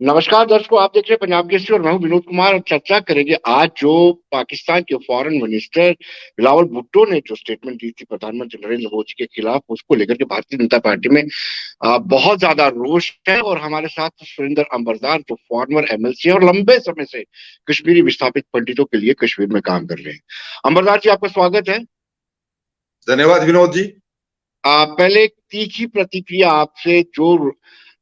नमस्कार दर्शकों, आप देख रहे हैं पंजाब केसरी और मैं हूं विनोद कुमार। और चर्चा करेंगे आज जो पाकिस्तान के फॉरेन मिनिस्टर बिलावल भुट्टो ने जो स्टेटमेंट दी थी प्रधानमंत्री नरेंद्र मोदी के खिलाफ, उसको लेकर के भारतीय जनता पार्टी में बहुत ज्यादा रोष है। और हमारे साथ सुरेंद्र अंबरदार जो फॉर्मर एमएलसी है और लंबे समय से कश्मीरी विस्थापित पंडितों के लिए कश्मीर में काम कर रहे हैं। अंबरदार जी, आपका स्वागत है। धन्यवाद विनोद जी। पहले एक तीखी प्रतिक्रिया आपसे। जो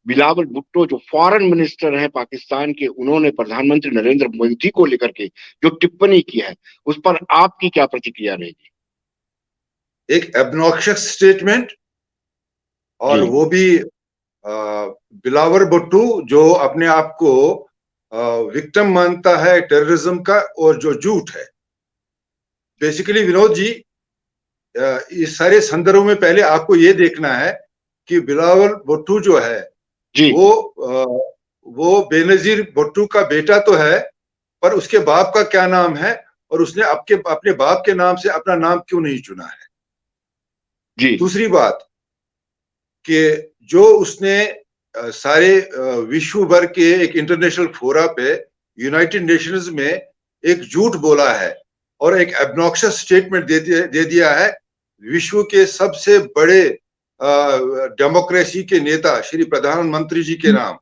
बिलावल भुट्टो जो फॉरेन मिनिस्टर हैं पाकिस्तान के, उन्होंने प्रधानमंत्री नरेंद्र मोदी को लेकर के जो टिप्पणी की है, उस पर आपकी क्या प्रतिक्रिया रहेगी? एक एब्नॉक्शियस स्टेटमेंट, और जी वो भी बिलावल भुट्टो जो अपने आप को विक्टिम मानता है टेररिज्म का, और जो झूठ है। बेसिकली विनोद जी, इस सारे संदर्भ में पहले आपको ये देखना है कि बिलावल भुट्टो जो है जी वो बेनजीर भुट्टो का बेटा तो है, पर उसके बाप का क्या नाम है, और उसने अपने बाप के नाम से अपना नाम क्यों नहीं चुना है। जी दूसरी बात कि जो उसने सारे विश्व भर के एक इंटरनेशनल फोरा पे, यूनाइटेड नेशंस में एक झूठ बोला है और एक एब्नॉक्शियस स्टेटमेंट दे दिया है विश्व के सबसे बड़े डेमोक्रेसी के नेता श्री प्रधानमंत्री जी के नाम,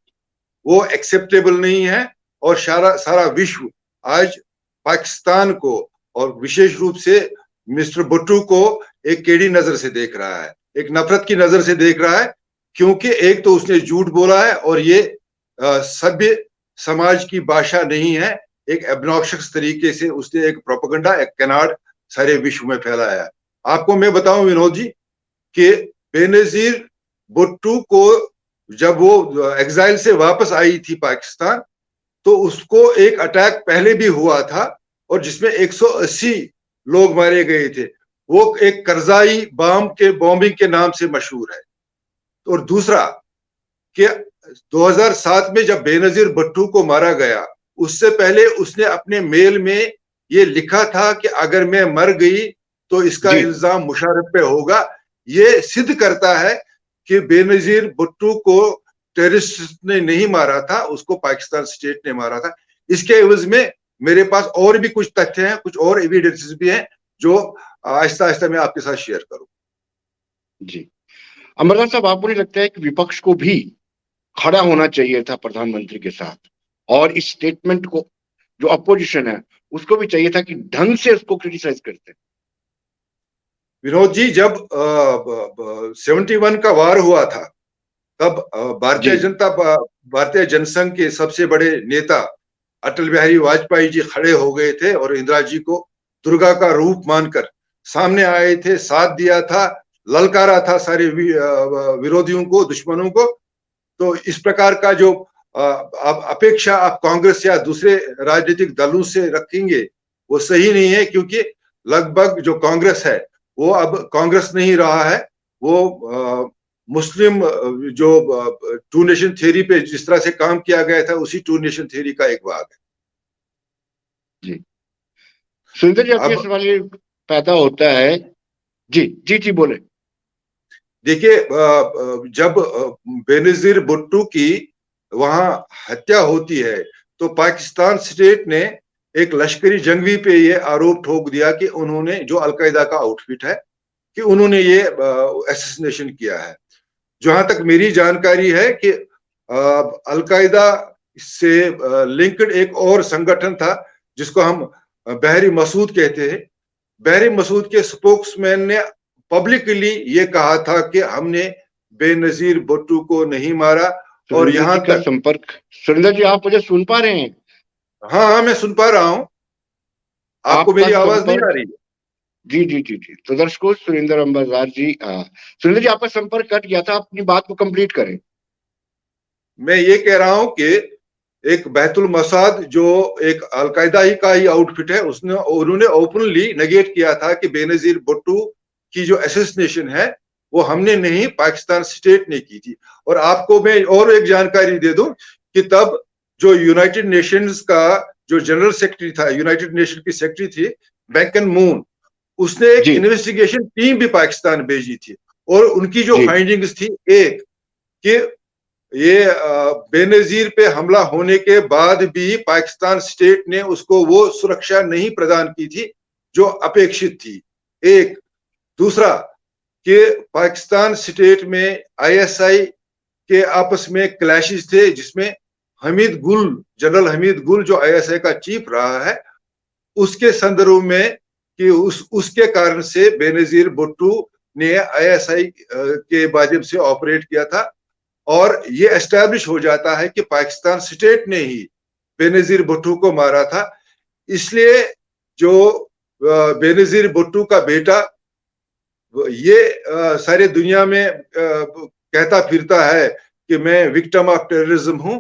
वो एक्सेप्टेबल नहीं है। और सारा विश्व आज पाकिस्तान को और विशेष रूप से मिस्टर भुट्टो को एक टेढ़ी नजर से देख रहा है, एक नफरत की नजर से देख रहा है, क्योंकि एक तो उसने झूठ बोला है और ये सभ्य समाज की भाषा नहीं है। एक एब्नॉक्शियस तरीके से उसने एक प्रोपेगेंडा, एक कनार्ड सारे विश्व में फैलाया है। आपको मैं बताऊं विनोद जी कि बेनजीर भुट्टो को जब वो एग्जाइल से वापस आई थी पाकिस्तान, तो उसको एक अटैक पहले भी हुआ था और जिसमें 180 लोग मारे गए थे। वो एक करजाई बॉम्बिंग के नाम से मशहूर है। और दूसरा कि 2007 में जब बेनजीर भुट्टो को मारा गया, उससे पहले उसने अपने मेल में ये लिखा था कि अगर मैं मर गई तो इसका इल्जाम मुशर्रफ पे होगा। ये सिद्ध करता है कि बेनजीर भुट्टो को टेररिस्ट ने नहीं मारा था, उसको पाकिस्तान स्टेट ने मारा था। इसके एवज में मेरे पास और भी कुछ तथ्य हैं, कुछ और एविडेंसेस भी हैं, जो आहिस्ता आहिस्ता मैं आपके साथ शेयर करूं। जी अमरनाथ साहब, आपको नहीं लगता है कि विपक्ष को भी खड़ा होना चाहिए था प्रधानमंत्री के साथ, और इस स्टेटमेंट को जो अपोजिशन है उसको भी चाहिए था कि ढंग से उसको क्रिटिसाइज करते? विनोद जी, जब 71 का वार हुआ था, तब भारतीय जनसंघ के सबसे बड़े नेता अटल बिहारी वाजपेयी जी खड़े हो गए थे और इंदिरा जी को दुर्गा का रूप मानकर सामने आए थे, साथ दिया था, ललकारा था सारे विरोधियों को, दुश्मनों को। तो इस प्रकार का जो आप अपेक्षा आप कांग्रेस या दूसरे राजनीतिक दलों से रखेंगे, वो सही नहीं है, क्योंकि लगभग जो कांग्रेस है वो अब कांग्रेस नहीं रहा है। वो मुस्लिम जो टू नेशन थ्योरी पे जिस तरह से काम किया गया था, उसी टू नेशन थ्योरी का एक भाग है। जी सुंदर जी, आपके सवाल ये पैदा होता है। जी जी जी बोले। देखिए, जब बेनजीर भुट्टो की वहां हत्या होती है, तो पाकिस्तान स्टेट ने एक लश्करी जंगवी पे ये आरोप ठोक दिया कि उन्होंने, जो अलकायदा का आउटफिट है, कि उन्होंने ये असैसिनेशन किया है। जहां तक मेरी जानकारी है कि अलकायदा से लिंक्ड एक और संगठन था जिसको हम बहरी मसूद कहते हैं। बहरी मसूद के स्पोक्समैन ने पब्लिकली ये कहा था कि हमने बेनजीर भुट्टो को नहीं मारा। और सुरेंद्र यहां जी का तक, संपर्क, सुरेंद्र जी आप मुझे सुन पा रहे हैं? हाँ हाँ, मैं सुन पा रहा हूं। आपको आपका मेरी आवाज नहीं आ संपर्क, रही है? जी जी जी जी, तो दर्शकों सुरेंद्र अंबरदार जी, सुरेंद्र जी आपका संपर्क कट गया था, अपनी बात को कंप्लीट करें। मैं ये कह रहा हूं कि एक बैतुल मसाद जो एक अलकायदा ही का ही आउटफिट है, उन्होंने ओपनली नेगेट किया था कि बेनजीर भुट्टो की जो असैसिनेशन है वो हमने नहीं, पाकिस्तान स्टेट ने की थी। और आपको मैं और एक जानकारी दे दूं कि तब जो यूनाइटेड नेशंस का जो जनरल सेक्रेटरी था, यूनाइटेड नेशन की सेक्रेटरी थी बैन की मून, उसने एक जी इन्वेस्टिगेशन टीम भी पाकिस्तान भेजी थी। और उनकी जो जी फाइंडिंग्स थी, एक कि ये बेनजीर पे हमला होने के बाद भी पाकिस्तान स्टेट ने उसको वो सुरक्षा नहीं प्रदान की थी जो अपेक्षित थी। एक दूसरा कि पाकिस्तान स्टेट में आईएसआई के आपस में क्लैशेस थे, जिसमें हमीद गुल, जनरल हमीद गुल जो आईएसआई का चीफ रहा है, उसके संदर्भ में कि उसके कारण से बेनजीर भुट्टो ने आईएसआई के माध्यम से ऑपरेट किया था, और ये एस्टैब्लिश हो जाता है कि पाकिस्तान स्टेट ने ही बेनजीर भुट्टो को मारा था। इसलिए जो बेनजीर भुट्टो का बेटा ये सारे दुनिया में कहता फिरता है कि मैं विक्टिम ऑफ टेररिज्म हूं,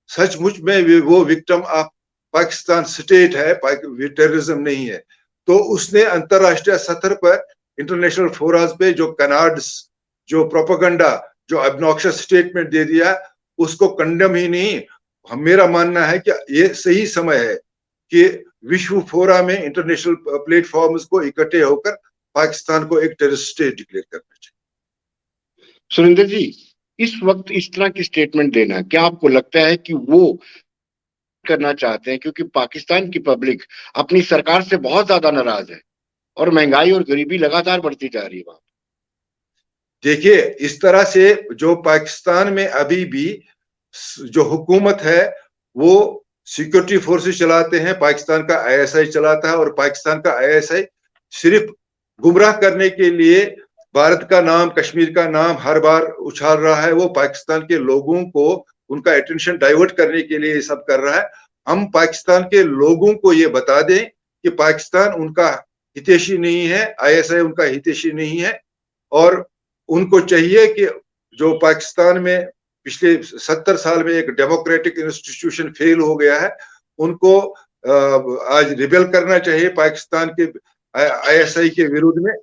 सचमुच में वो विक्टिम ऑफ पाकिस्तान स्टेट है, टेररिज्म नहीं है। तो उसने अंतरराष्ट्रीय सतह पर, इंटरनेशनल फोरम्स पे जो कनाड्स, जो प्रोपेगेंडा, जो ऑब्नॉक्शियस स्टेटमेंट दे दिया, उसको कंडेम ही नहीं, मेरा मानना है कि ये सही समय है कि विश्व फोरा में, इंटरनेशनल प्लेटफॉर्म्स को इकट्ठे होकर पाकिस्तान को एक टेररिस्ट स्टेट डिक्लेयर करना चाहिए। सुरेंद्र जी, इस वक्त इस तरह की स्टेटमेंट देना, क्या आपको लगता है कि वो करना चाहते हैं क्योंकि पाकिस्तान की पब्लिक अपनी सरकार से बहुत ज्यादा नाराज है और महंगाई और गरीबी लगातार बढ़ती जा रही है वहां? देखिए, इस तरह से जो पाकिस्तान में अभी भी जो हुकूमत है वो सिक्योरिटी फोर्सेस चलाते हैं, पाकिस्तान का आईएसआई चलाता है, और पाकिस्तान का आईएसआई सिर्फ गुमराह करने के लिए भारत का नाम, कश्मीर का नाम हर बार उछाल रहा है। वो पाकिस्तान के लोगों को, उनका अटेंशन डाइवर्ट करने के लिए ये सब कर रहा है। हम पाकिस्तान के लोगों को ये बता दें कि पाकिस्तान उनका हितैषी नहीं है, आईएसआई उनका हितैषी नहीं है, और उनको चाहिए कि जो पाकिस्तान में पिछले 70 साल में एक डेमोक्रेटिक इंस्टीट्यूशन फेल हो गया है, उनको आज रिबेल करना चाहिए पाकिस्तान के आईएसआई के विरुद्ध में।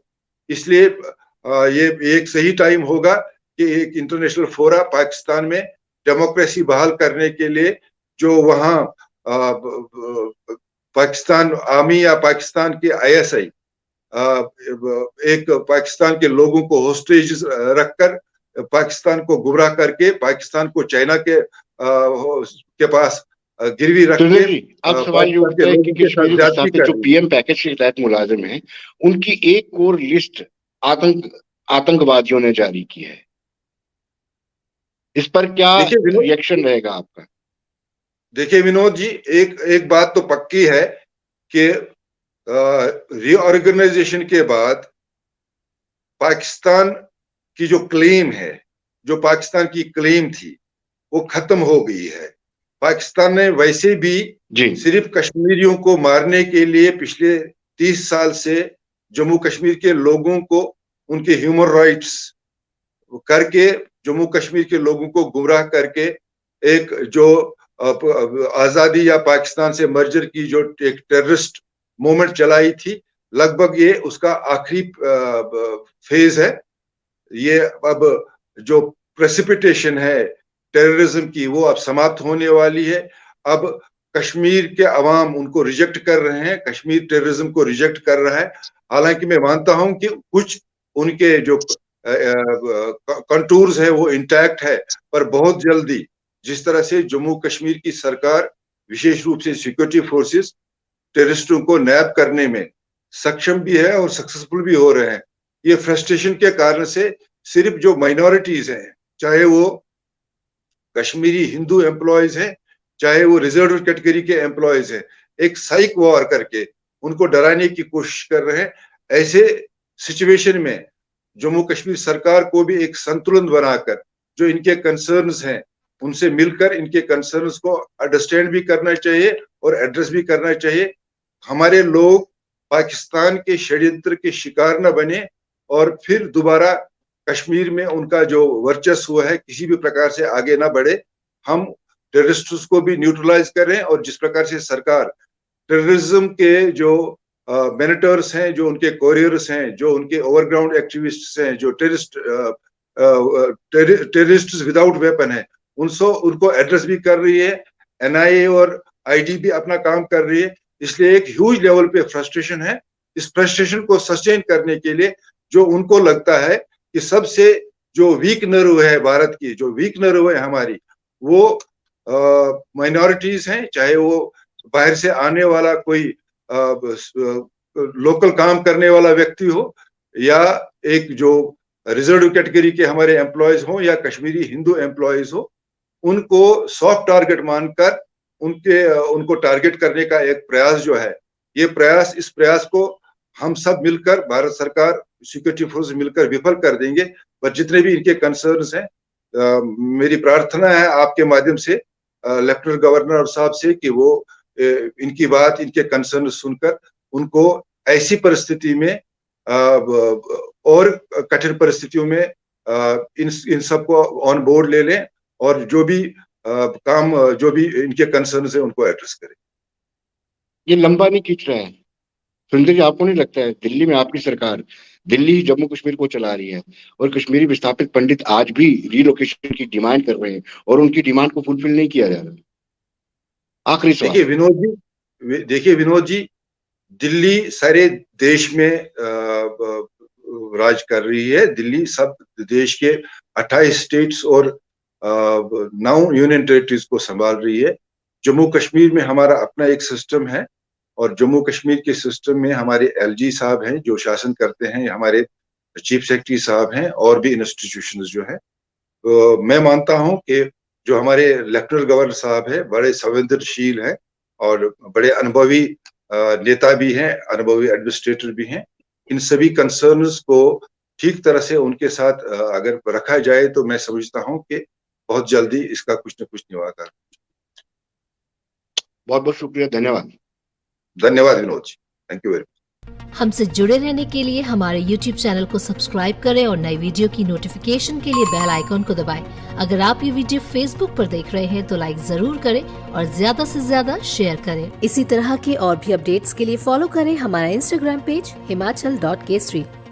इसलिए ये एक सही टाइम होगा कि एक इंटरनेशनल फोरा पाकिस्तान में डेमोक्रेसी बहाल करने के लिए, जो वहाँ पाकिस्तान आर्मी या पाकिस्तान के आईएसआई एक पाकिस्तान के लोगों को होस्टेज रखकर पाकिस्तान को गुमराह करके पाकिस्तान को चाइना के पास गिरवी रख के, अब सवाल ये उठता है कि कश्मीरी के साथ जो पीएम पैकेज के तहत मुलाजिम हैं, उनकी एक और लिस्ट आतंकवादियों ने जारी की है। इस पर क्या रिएक्शन रहेगा आपका? देखिए विनोद जी, एक बात तो पक्की है कि रीऑर्गेनाइजेशन के बाद पाकिस्तान की जो क्लेम है, जो पाकिस्तान की क्लेम थी, वो खत्म हो गई है। पाकिस्तान ने वैसे भी सिर्फ कश्मीरियों को मारने के लिए पिछले 30 साल से जम्मू कश्मीर के लोगों को उनके ह्यूमन राइट्स करके, जम्मू कश्मीर के लोगों को गुमराह करके एक जो आजादी या पाकिस्तान से मर्जर की जो एक टेररिस्ट मूवमेंट चलाई थी, लगभग ये उसका आखिरी फेज है। ये अब जो प्रेसिपिटेशन है टेररिज्म की, वो अब समाप्त होने वाली है। अब कश्मीर के अवाम उनको रिजेक्ट कर रहे हैं, कश्मीर टेररिज्म को रिजेक्ट कर रहा है। हालांकि मैं मानता हूं कि कुछ उनके जो कंटूर्स है वो इंटैक्ट है, पर बहुत जल्दी जिस तरह से जम्मू कश्मीर की सरकार, विशेष रूप से सिक्योरिटी फोर्सेस, टेररिस्टों को नैप करने में सक्षम भी है और सक्सेसफुल भी हो रहे हैं। ये फ्रस्ट्रेशन के कारण से सिर्फ जो माइनॉरिटीज हैं, चाहे वो कश्मीरी हिंदू एम्प्लॉयज हैं, चाहे वो रिजर्व कैटेगरी के एम्प्लॉयज हैं, एक साइक वॉर करके उनको डराने की कोशिश कर रहे हैं। ऐसे सिचुएशन में जम्मू कश्मीर सरकार को भी एक संतुलन बनाकर जो इनके कंसर्न्स हैं उनसे मिलकर इनके कंसर्न्स को अंडरस्टैंड भी करना चाहिए और एड्रेस भी करना चाहिए। हमारे लोग पाकिस्तान के षड्यंत्र के शिकार न बने और फिर दोबारा कश्मीर में उनका जो वर्चस्व है किसी भी प्रकार से आगे ना बढ़े। हम टेररिस्ट्स को भी न्यूट्रलाइज करें, और जिस प्रकार से सरकार टेररिज्म के जो मेनेटर्स हैं, जो उनके कोरियर्स हैं, जो उनके ओवरग्राउंड एक्टिविस्ट्स हैं, जो टेररिस्ट विदाउट वेपन है, उनको एड्रेस भी कर रही है। एनआईए और आईडी भी अपना काम कर रही है। इसलिए एक ह्यूज लेवल पे फ्रस्ट्रेशन है। इस फ्रस्ट्रेशन को सस्टेन करने के लिए जो उनको लगता है कि सबसे जो वीक नर्व है भारत की, जो वीक नर्व है हमारी, वो माइनॉरिटीज हैं, चाहे वो बाहर से आने वाला कोई लोकल काम करने वाला व्यक्ति हो, या एक जो रिजर्व कैटेगरी के हमारे एम्प्लॉयज हो, या कश्मीरी हिंदू एम्प्लॉयज हो, उनको सॉफ्ट टारगेट मानकर उनको टारगेट करने का एक प्रयास जो है, ये प्रयास, इस प्रयास को हम सब मिलकर, भारत सरकार, सिक्योरिटी फोर्स मिलकर विफल कर देंगे। पर जितने भी इनके कंसर्न्स हैं, मेरी प्रार्थना है आपके माध्यम से लेफ्टिनेंट गवर्नर साहब से कि वो इनकी बात, इनके कंसर्न सुनकर उनको ऐसी परिस्थिति में और कठिन परिस्थितियों में इन सबको ऑन बोर्ड ले लें, और जो भी काम, जो भी इनके कंसर्न है उनको एड्रेस करें। ये लंबा नहीं खींच रहा है सुरेंद्र जी? आपको नहीं लगता है दिल्ली में आपकी सरकार, दिल्ली जम्मू कश्मीर को चला रही है और कश्मीरी विस्थापित पंडित आज भी रिलोकेशन की डिमांड कर रहे हैं और उनकी डिमांड को फुलफिल नहीं किया जा रहा? आखिरी सवाल। देखिए विनोद जी, दिल्ली सारे देश में राज कर रही है। दिल्ली सब देश के 28 स्टेट्स और 9 यूनियन टेरिटरीज को संभाल रही है। जम्मू कश्मीर में हमारा अपना एक सिस्टम है, और जम्मू कश्मीर के सिस्टम में हमारे एलजी साहब हैं जो शासन करते हैं, हमारे चीफ सेक्रेटरी साहब हैं, और भी इंस्टीट्यूशंस जो है। तो मैं मानता हूं कि जो हमारे लेफ्टिनेंट गवर्नर साहब है, बड़े संवेदनशील हैं और बड़े अनुभवी नेता भी हैं, अनुभवी एडमिनिस्ट्रेटर भी हैं। इन सभी कंसर्न्स को ठीक तरह से उनके साथ अगर रखा जाए तो मैं समझता हूं कि बहुत जल्दी इसका कुछ न कुछ निवारण। बहुत बहुत शुक्रिया, धन्यवाद। धन्यवाद Vinod ji, thank you very much. हमसे जुड़े रहने के लिए हमारे YouTube चैनल को सब्सक्राइब करें और नई वीडियो की नोटिफिकेशन के लिए बेल आइकॉन को दबाएं। अगर आप ये वीडियो Facebook पर देख रहे हैं तो लाइक जरूर करें और ज्यादा से ज्यादा शेयर करें। इसी तरह के और भी अपडेट्स के लिए फॉलो करें हमारा Instagram पेज himachal.kesri।